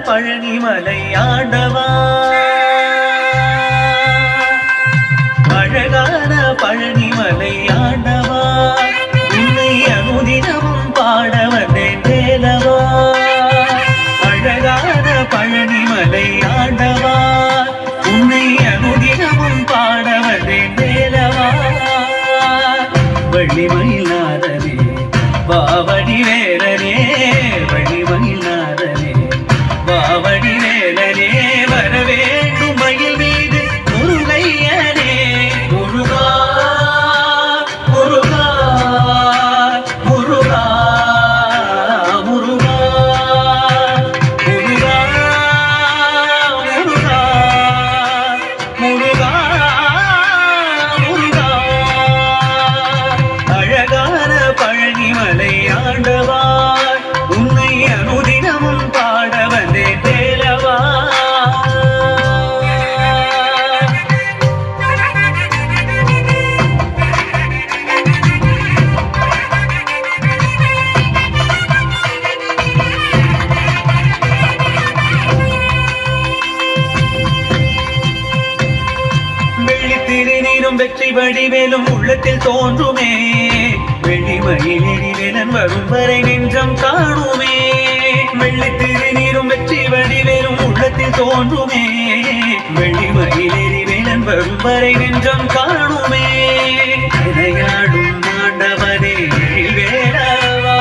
பழனிமலை ஆண்டவா, அழகான பழனிமலை ஆண்டவா, உன்னை அனுதினமும் பாட வந்தேன் வேலவா. அழகான பழனிமலை ஆண்டவா, உன்னை அனுதினமும் பாட வந்தேன் வேலவா. வள்ளிமயிலாதனே பாவடி வேலனே, வள்ளிமயிலாதனே பாவடி வேலனே, வரவேண்டும் மயில் மீது முருகையனே. முருகா முருகா முருகா முருகா முருகா முருகா முருகா முருகா. அழகான பழனிமலை ஆண்டவா, உன்னை அனுதினமும் பாட வந்தேன் வேலவா. வெள்ளித்திருநீரும் வெற்றி வடிவேலும் உள்ளத்தில் தோன்றுமே, வெள்ளிமயிலேறிவேலன் வரும் வரை நெஞ்சம் காணுமே. வெள்ளித்திருநீரும் வெற்றி வடிவேலும் உள்ளத்தில் தோன்றுமே, வெள்ளிமயிலேறிவேலன் வரும் வரை நெஞ்சம் காணுமே. விளையாடும் ஆண்டவனே வேலவா,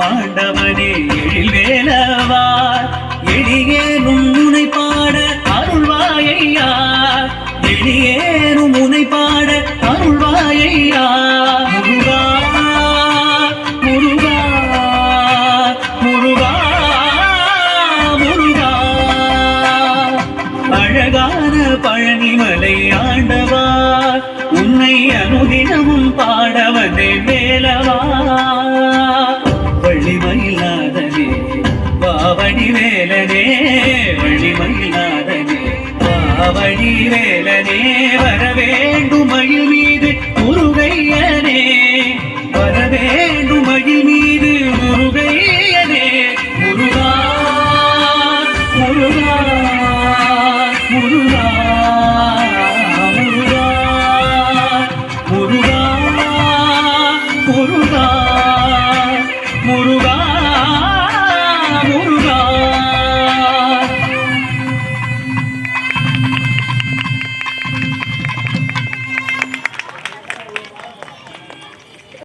ஆண்டவனே எழில் வேலவா, எளியேனும் முனை பாட அருள்வாயையா, எளியேனும் முனை பாட அருள்வாயையா. முருகா முருகா முருகா முருகா. அழகான பழனிமலை ஆண்டவா, உன்னை அனுதினமும் பாட வந்தேன் வேலவா. வள்ளிமயிலாதனே பாவடி வேலனே, வள்ளிமயிலாதனே பாவடி வேலனே, வரவேண்டும் மயில் மீது முருகையனே, வரவேண்டும் மயில் மீது